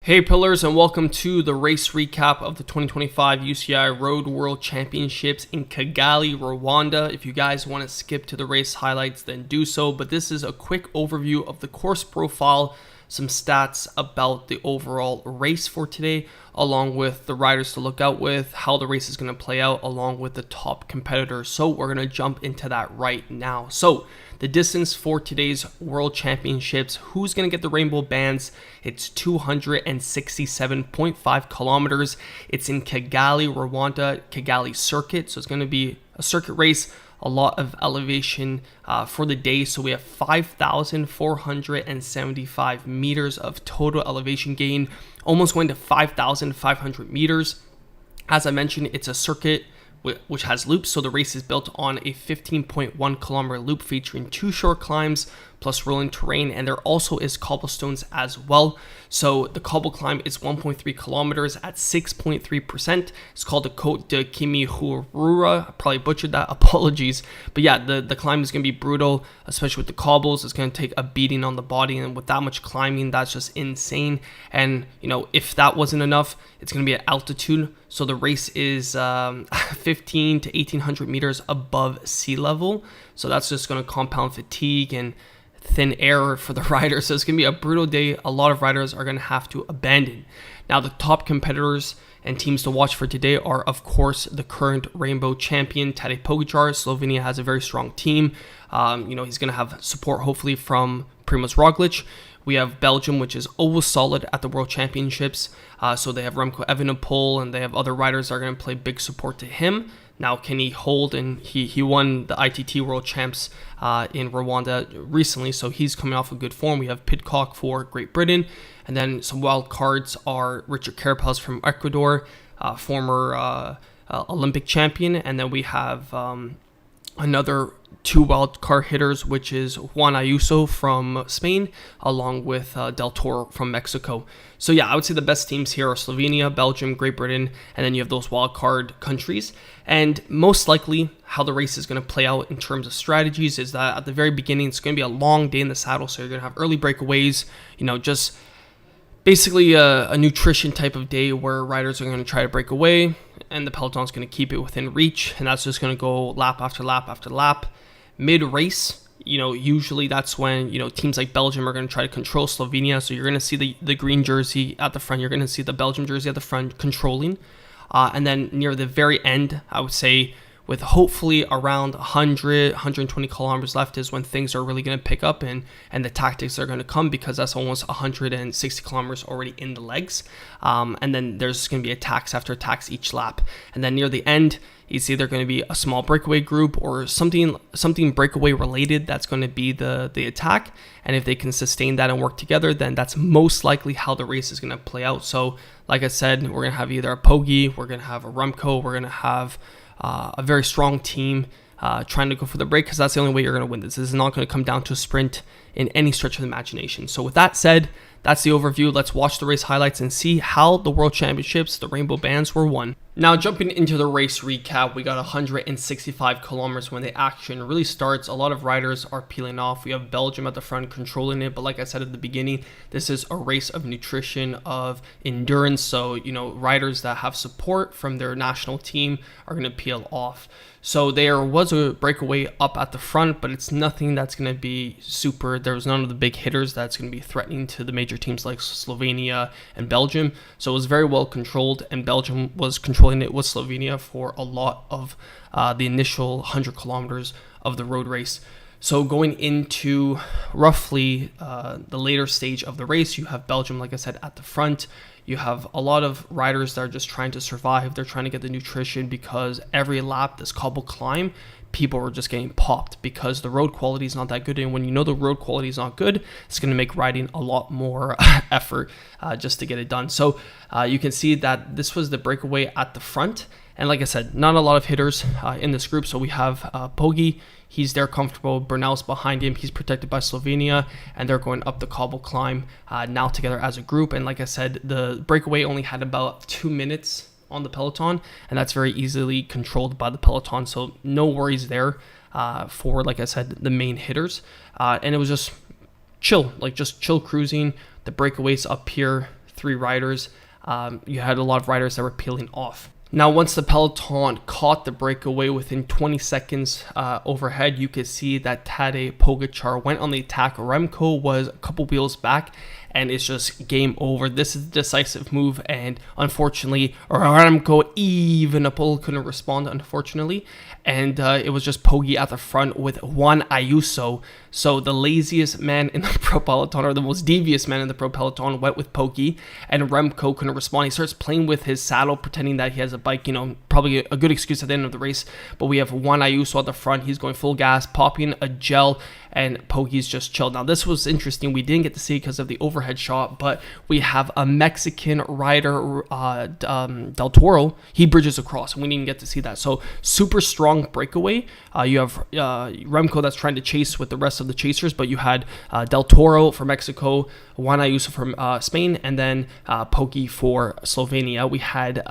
Hey pillars, and welcome to the race recap of the 2025 UCI Road World Championships in Kigali, Rwanda. If you guys want to skip to the race highlights, then do so, but this is a quick overview of the course profile, some stats about the overall race for today, along with the riders to look out with, how the race is going to play out, along with the top competitors. So we're going to jump into that right now. So the distance for today's World Championships, who's going to get the rainbow bands? It's 267.5 kilometers. It's in Kigali, Rwanda, Kigali circuit. So it's going to be a circuit race, a lot of elevation for the day. So we have 5,475 meters of total elevation gain, almost going to 5,500 meters. As I mentioned, it's a circuit which has loops, so the race is built on a 15.1 kilometer loop featuring 2 short climbs plus rolling terrain, and there also is cobblestones as well. So the cobble climb is 1.3 kilometers at 6.3%. It's called the Côte de Kimihurura. I probably butchered that, apologies. But yeah, the climb is going to be brutal, especially with the cobbles. It's going to take a beating on the body, and with that much climbing, that's just insane. And you know, if that wasn't enough, it's going to be at altitude. So the race is 15 to 1800 meters above sea level. So that's just going to compound fatigue and thin air for the riders. So it's going to be a brutal day. A lot of riders are going to have to abandon. Now, the top competitors and teams to watch for today are, of course, the current rainbow champion, Tadej Pogačar. Slovenia has a very strong team. He's going to have support, hopefully, from Primož Roglič. We have Belgium, which is always solid at the World Championships. So they have Remco Evenepoel, and they have other riders that are going to play big support to him. Now, can he hold? And he won the ITT World Champs in Rwanda recently, so he's coming off a good form. We have Pidcock for Great Britain, and then some wild cards are Richard Carapaz from Ecuador, former Olympic champion, and then we have another 2 wild card hitters, which is Juan Ayuso from Spain, along with Del Toro from Mexico. So yeah, I would say the best teams here are Slovenia, Belgium, Great Britain, and then you have those wild card countries. And most likely how the race is going to play out in terms of strategies is that at the very beginning, it's going to be a long day in the saddle. So you're going to have early breakaways, just basically a nutrition type of day where riders are going to try to break away, and the peloton's going to keep it within reach, and that's just going to go lap after lap after lap. Mid-race, usually that's when, teams like Belgium are going to try to control Slovenia, so you're going to see the green jersey at the front, you're going to see the Belgium jersey at the front controlling, and then near the very end, I would say, with hopefully around 120 kilometers left is when things are really going to pick up and the tactics are going to come, because that's almost 160 kilometers already in the legs. And then there's going to be attacks after attacks each lap. And then near the end, it's either going to be a small breakaway group or something breakaway related that's going to be the attack. And if they can sustain that and work together, then that's most likely how the race is going to play out. So like I said, we're going to have either a Poggi, we're going to have a Remco, we're going to have a very strong team trying to go for the break, because that's the only way you're going to win this. This is not going to come down to a sprint in any stretch of the imagination. So with that said, that's the overview. Let's watch the race highlights and see how the World Championships, the rainbow bands, were won. Now, jumping into the race recap, we got 165 kilometers when the action really starts. A lot of riders are peeling off. We have Belgium at the front controlling it, but like I said at the beginning, this is a race of nutrition, of endurance. So, riders that have support from their national team are going to peel off. So there was a breakaway up at the front, but it's nothing that's going to be super. There was none of the big hitters that's going to be threatening to the major teams like Slovenia and Belgium. So it was very well controlled, and Belgium was controlling it with Slovenia for a lot of the initial 100 kilometers of the road race. So going into roughly the later stage of the race, you have Belgium, like I said, at the front. You have a lot of riders that are just trying to survive. They're trying to get the nutrition, because every lap, this cobble climb, people were just getting popped because the road quality is not that good. And when you know the road quality is not good, it's going to make riding a lot more effort just to get it done. So you can see that this was the breakaway at the front. And like I said, not a lot of hitters in this group. So we have Poggi. He's there comfortable. Bernal's behind him. He's protected by Slovenia, and they're going up the cobble climb now together as a group. And like I said, the breakaway only had about 2 minutes on the peloton, and that's very easily controlled by the peloton. So no worries there for, like I said, the main hitters. And it was just chill cruising. The breakaways up here 3 riders. You had a lot of riders that were peeling off. Now, once the peloton caught the breakaway within 20 seconds overhead, you could see that Tadej Pogačar went on the attack. Remco was a couple wheels back, and it's just game over. This is a decisive move, and unfortunately, Remco Evenepoel couldn't respond, unfortunately, and it was just Poggi at the front with Juan Ayuso. So the laziest man in the pro peloton, or the most devious man in the pro peloton, went with Poggi, and Remco couldn't respond. He starts playing with his saddle, pretending that he has a bike, probably a good excuse at the end of the race. But we have Juan Ayuso at the front. He's going full gas, popping a gel, and Poggi's just chilled. Now, this was interesting. We didn't get to see it because of the overhead shot, but we have a Mexican rider, Del Toro. He bridges across, and we didn't get to see that. So super strong breakaway. You have Remco that's trying to chase with the rest of the chasers, but you had Del Toro for Mexico, Juan Ayuso from Spain, and then Poggi for Slovenia. We had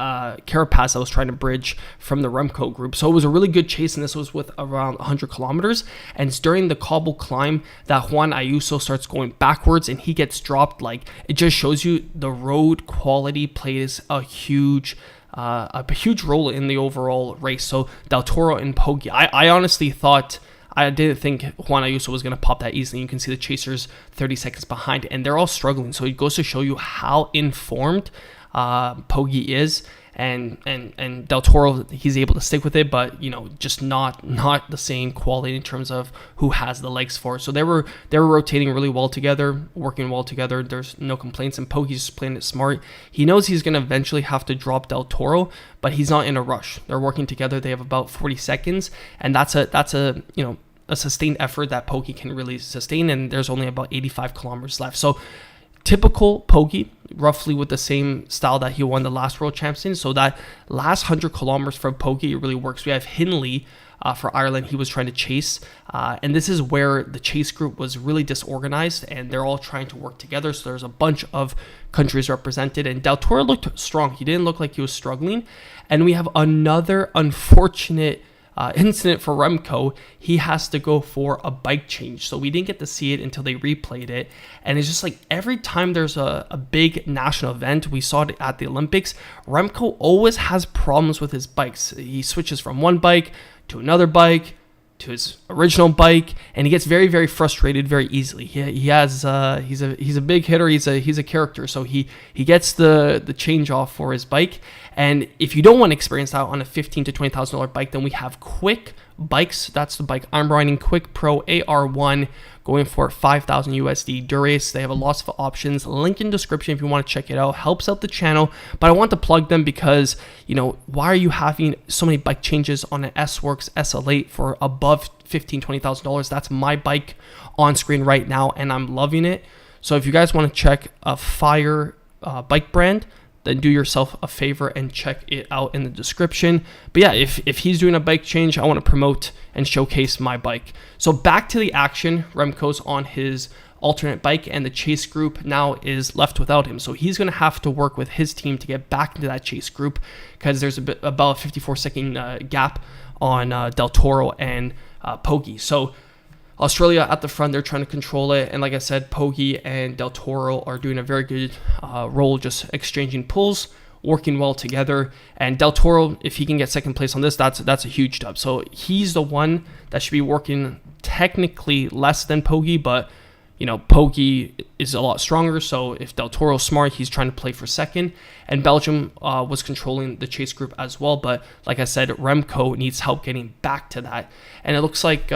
Carapaz that was trying to bridge from the Remco group. So it was a really good chase, and this was with around 100 kilometers. And it's during the cobble climb that Juan Ayuso starts going backwards, and he gets dropped. Like, it just shows you the road quality plays a huge role in the overall race. So Del Toro and Poggi, I honestly thought, I didn't think Juan Ayuso was going to pop that easily. You can see the chasers 30 seconds behind, and they're all struggling. So it goes to show you how informed Poggi is, and Del Toro, he's able to stick with it, but just not the same quality in terms of who has the legs for it. So they were rotating really well together, working well together. There's no complaints, and Poggi's just playing it smart. He knows he's going to eventually have to drop Del Toro, but he's not in a rush. They're working together. They have about 40 seconds, and that's a sustained effort that Poggi can really sustain, and there's only about 85 kilometers left. So typical Poggi, roughly with the same style that he won the last World Champs in. So that last 100 kilometers from Poggi, it really works. We have Hindley for Ireland. He was trying to chase, and this is where the chase group was really disorganized, and they're all trying to work together. So there's a bunch of countries represented, and Del Toro looked strong. He didn't look like he was struggling. And we have another unfortunate incident for Remco. He has to go for a bike change. So we didn't get to see it until they replayed it. And it's just like every time there's a big national event, we saw it at the Olympics, Remco always has problems with his bikes. He switches from one bike to another bike to his original bike, and he gets very, very frustrated very easily. He's a big hitter. He's a character. So he gets the change off for his bike. And if you don't want to experience that on a $15,000 to $20,000 bike, then we have Quick Bikes. That's the bike I'm riding, Quick Pro AR1, going for $5,000 USD Durace. They have a lot of options. Link in description if you want to check it out. Helps out the channel, but I want to plug them because, why are you having so many bike changes on an S-Works SL8 for above $15,000, $20,000? That's my bike on screen right now, and I'm loving it. So if you guys want to check a fire bike brand, then do yourself a favor and check it out in the description. But yeah, if he's doing a bike change, I want to promote and showcase my bike. So back to the action. Remco's on his alternate bike, and the chase group now is left without him. So he's going to have to work with his team to get back into that chase group, because there's about a 54-second gap on Del Toro and Poggi. So Australia at the front, they're trying to control it. And like I said, Poggi and Del Toro are doing a very good role, just exchanging pulls, working well together. And Del Toro, if he can get second place on this, that's a huge dub. So he's the one that should be working technically less than Poggi, but Poggi is a lot stronger. So if Del Toro's smart, he's trying to play for second. And Belgium was controlling the chase group as well. But like I said, Remco needs help getting back to that. And it looks like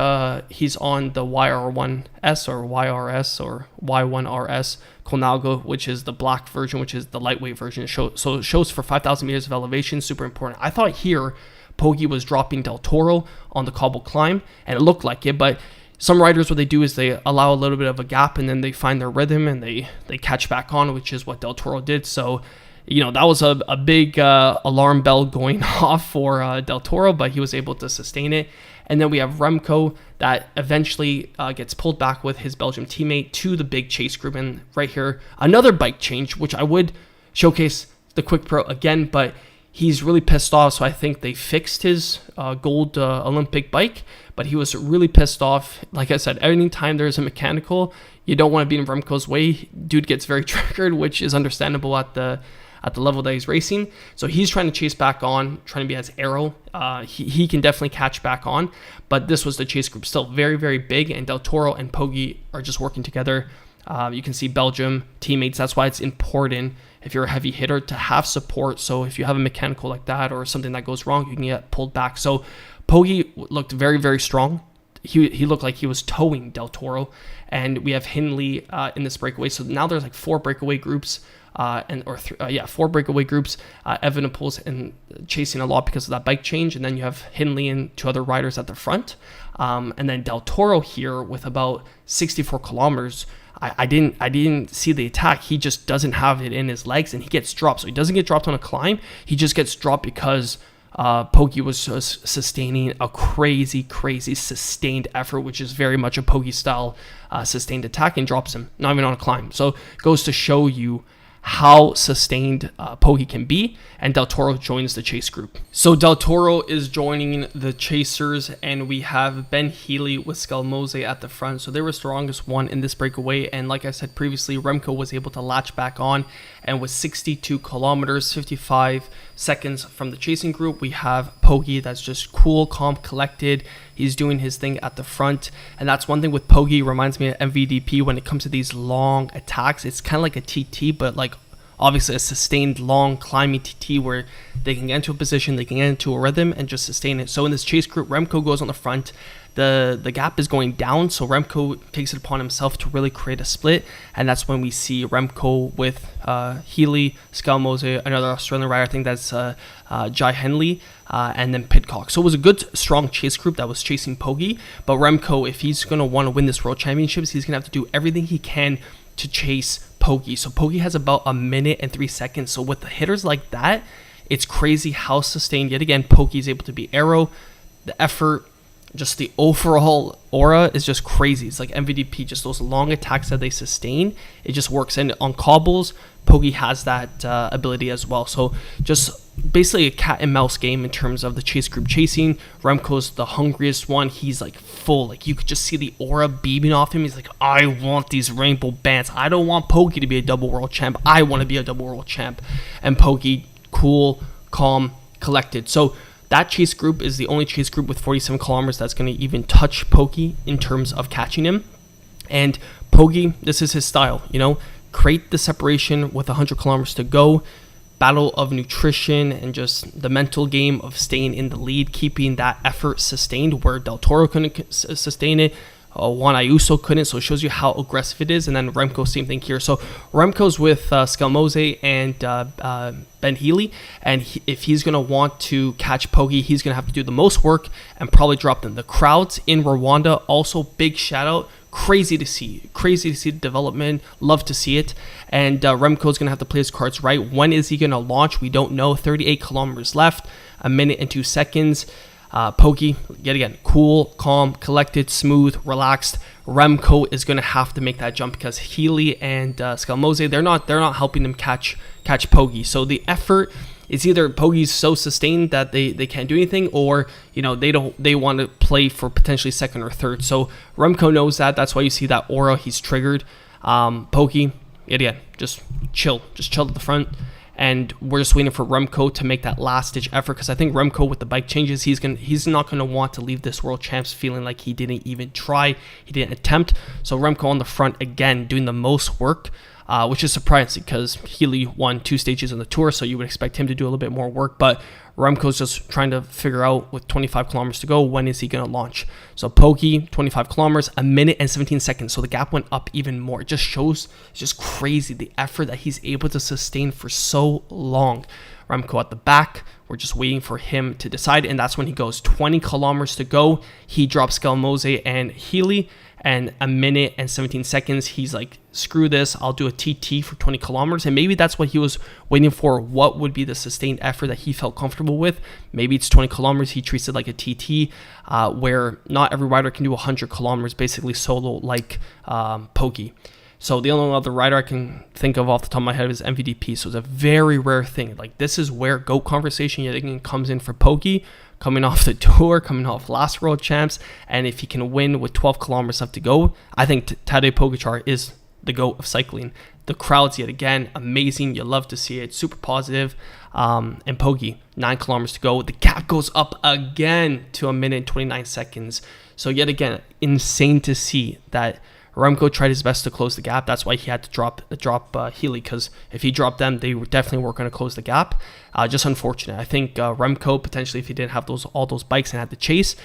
he's on the YR1S or YRS or Y1RS Colnago, which is the black version, which is the lightweight version. So it shows for 5,000 meters of elevation, super important. I thought here Poggi was dropping Del Toro on the cobble climb, and it looked like it, but some riders, what they do is they allow a little bit of a gap, and then they find their rhythm and they catch back on, which is what Del Toro did. So, that was a big alarm bell going off for Del Toro, but he was able to sustain it. And then we have Remco that eventually gets pulled back with his Belgium teammate to the big chase group. And right here, another bike change, which I would showcase the Quick Pro again, but he's really pissed off. So I think they fixed his gold Olympic bike, but he was really pissed off. Like I said, anytime there's a mechanical, you don't want to be in Remco's way. Dude gets very triggered, which is understandable at the level that he's racing. So he's trying to chase back on, trying to be as arrow. He can definitely catch back on, but this was the chase group, still very, very big, and Del Toro and Poggi are just working together. You can see Belgium teammates. That's why it's important, if you're a heavy hitter, to have support. So if you have a mechanical like that or something that goes wrong, you can get pulled back. So Poggi looked very, very strong. He looked like he was towing Del Toro, and we have Hindley in this breakaway. So now there's like 4 breakaway groups, 4 breakaway groups. Evenepoel's and chasing a lot because of that bike change, and then you have Hindley and 2 other riders at the front, and then Del Toro here with about 64 kilometers. I didn't see the attack. He just doesn't have it in his legs, and he gets dropped. So he doesn't get dropped on a climb. He just gets dropped because Poggi was just sustaining a crazy sustained effort, which is very much a Poggi style sustained attack, and drops him, not even on a climb. So goes to show you how sustained Poggi can be, and Del Toro joins the chase group. So Del Toro is joining the chasers, and we have Ben Healy with Scalmose at the front. So they were strongest one in this breakaway, and like I said previously, Remco was able to latch back on, and with 62 kilometers, 55 seconds from the chasing group, we have Poggi that's just cool, calm, collected. He's doing his thing at the front, and that's one thing with Poggi, reminds me of MVDP when it comes to these long attacks. It's kind of like a TT, but like obviously a sustained long climbing TT where they can get into a position, they can get into a rhythm and just sustain it. So in this chase group, Remco goes on the front. The gap is going down, so Remco takes it upon himself to really create a split, and that's when we see Remco with Healy, Scalmose, another Australian rider, I think that's Jai Henley, and then Pidcock. So it was a good, strong chase group that was chasing Poggi, but Remco, if he's going to want to win this World Championships, he's going to have to do everything he can to chase Poggi. So Poggi has about 1 minute and 3 seconds, so with the hitters like that, it's crazy how sustained, yet again, Poggi is able to be arrow. The effort, just the overall aura is just crazy. It's like MVDP, just those long attacks that they sustain, it just works. And on cobbles, Poggi has that ability as well. So just basically a cat and mouse game in terms of the chase group chasing. Remco's the hungriest one. He's like full, like you could just see the aura beaming off him. He's like, I want these rainbow bands. I don't want Poggi to be a double world champ. I want to be a double world champ. And Poggi, cool, calm, collected. So that chase group is the only chase group with 47 kilometers that's going to even touch Poggi in terms of catching him. And Poggi, this is his style, create the separation with 100 kilometers to go, battle of nutrition, and just the mental game of staying in the lead, keeping that effort sustained where Del Toro couldn't sustain it. Juan Ayuso couldn't, so it shows you how aggressive it is. And then Remco, same thing here. So Remco's with Scalmose and Ben Healy, and if he's going to want to catch Poggi, he's going to have to do the most work and probably drop them. The crowds in Rwanda, also big shout out. Crazy to see the development. Love to see it. And Remco's going to have to play his cards right. When is he going to launch? We don't know. 38 kilometers left, 1 minute and 2 seconds. Poggi, yet again, cool, calm, collected, smooth, relaxed. Remco is going to have to make that jump because Healy and Scalmose, they're not helping him catch Poggi. So the effort is either Poggi's so sustained that they can't do anything, or they want to play for potentially second or third. So Remco knows that. That's why you see that aura. He's triggered. Poggi, yet again, just chill at the front. And we're just waiting for Remco to make that last-ditch effort, because I think Remco, with the bike changes, he's not going to want to leave this World Champs feeling like he didn't even try, he didn't attempt. So Remco on the front, again, doing the most work, which is surprising because Healy won 2 stages on the Tour, so you would expect him to do a little bit more work. But Remco's just trying to figure out, with 25 kilometers to go, when is he going to launch. So Poggi, 25 kilometers, 1 minute and 17 seconds. So the gap went up even more. It just shows, it's just crazy, the effort that he's able to sustain for so long. Remco at the back, we're just waiting for him to decide, and that's when he goes. 20 kilometers to go. He drops Scalmose and Healy, and 1 minute and 17 seconds. He's like, screw this, I'll do a TT for 20 kilometers. And maybe that's what he was waiting for. What would be the sustained effort that he felt comfortable with? Maybe it's 20 kilometers. He treats it like a TT, where not every rider can do 100 kilometers basically solo like Poggi. So the only other rider I can think of off the top of my head is MVDP. So it's a very rare thing. Like, this is where GOAT conversation yet again comes in for Poggi, coming off the tour, coming off last World Champs. And if he can win with 12 kilometers left to go, I think Tadej Pogačar is the GOAT of cycling. The crowds, yet again, amazing. You love to see it. Super positive. And Poggi, 9 kilometers to go. The gap goes up again to 1 minute and 29 seconds. So yet again, insane to see that Remco tried his best to close the gap. That's why he had to drop Healy, because if he dropped them, they definitely weren't going to close the gap. Just unfortunate. I think Remco, potentially, if he didn't have all those bikes and had to chase,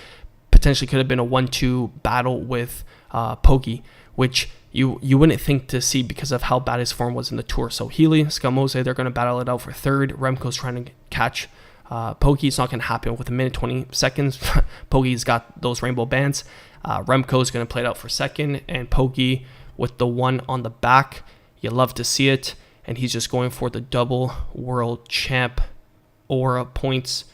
potentially could have been a 1-2 battle with Poggi, which you wouldn't think to see because of how bad his form was in the Tour. So Healy, Scamose, they're going to battle it out for third. Remco's trying to catch Poggi. It's not going to happen with 1 minute 20 seconds. Poggi's got those rainbow bands. Remco's going to play it out for second, and Poggi with the one on the back. You love to see it, and he's just going for the double world champ aura points,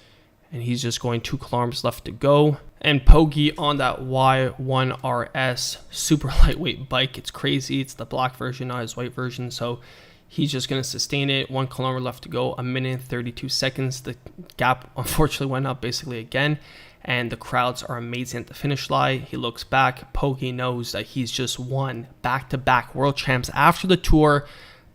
and he's just going 2 kilometers left to go. And Poggi on that Y1RS super lightweight bike. It's crazy. It's the black version, not his white version. So he's just going to sustain it. 1 kilometer left to go. 1 minute and 32 seconds. The gap unfortunately went up basically again. And the crowds are amazing at the finish line. He looks back. Poggi knows that he's just won back-to-back world champs after the Tour.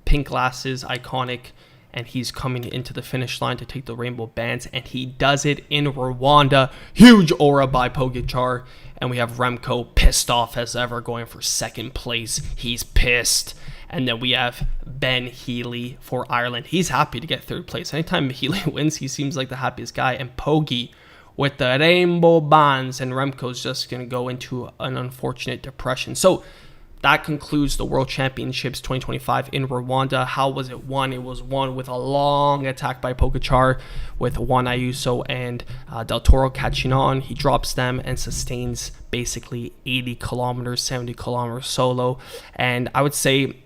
Pink glasses, iconic. And he's coming into the finish line to take the rainbow bands. And he does it in Rwanda. Huge aura by Pogačar. And we have Remco pissed off as ever, going for second place. He's pissed. And then we have Ben Healy for Ireland. He's happy to get third place. Anytime Healy wins, he seems like the happiest guy. And Poggi with the rainbow bands, and Remco's just going to go into an unfortunate depression. So that concludes the World Championships 2025 in Rwanda. How was it won? It was won with a long attack by Pogačar, with Juan Ayuso and Del Toro catching on. He drops them and sustains basically 80 kilometers, 70 kilometers solo. And I would say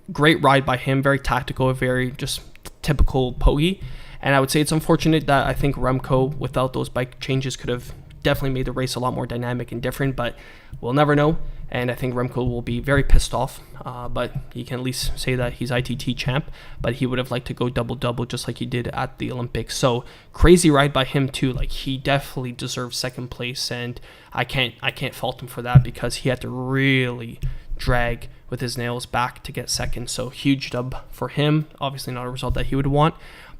great ride by him, very tactical, very just typical Poggi. And I would say it's unfortunate that I think Remco, without those bike changes, could have definitely made the race a lot more dynamic and different, but we'll never know. And I think Remco will be very pissed off, but he can at least say that he's ITT champ, but he would have liked to go double-double just like he did at the Olympics. So crazy ride by him too. Like, he definitely deserves second place, and I can't fault him for that, because he had to really drag with his nails back to get second. So huge dub for him. Obviously not a result that he would want,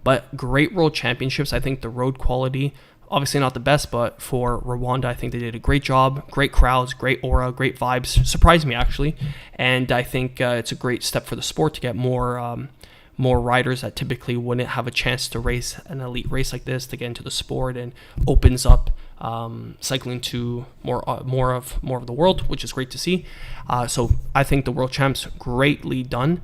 but great World Championships. I think the road quality, obviously not the best, but for Rwanda, I think they did a great job. Great crowds, great aura, great vibes. Surprised me, actually. And I think it's a great step for the sport to get more riders that typically wouldn't have a chance to race an elite race like this to get into the sport, and opens up cycling to more of the world, which is great to see. So I think the World Champs greatly done.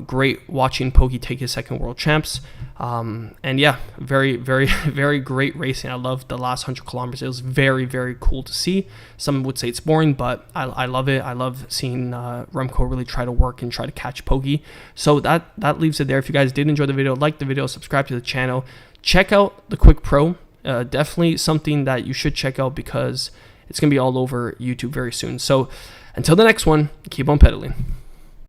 Great watching Poggi take his second World Champs. And yeah, very, very, very great racing. I love the last 100 kilometers. It was very, very cool to see. Some would say it's boring, but I love it. I love seeing Remco really try to work and try to catch Poggi. So that leaves it there. If you guys did enjoy the video, like the video, subscribe to the channel. Check out the Quick Pro. Definitely something that you should check out, because it's going to be all over YouTube very soon. So until the next one, keep on pedaling.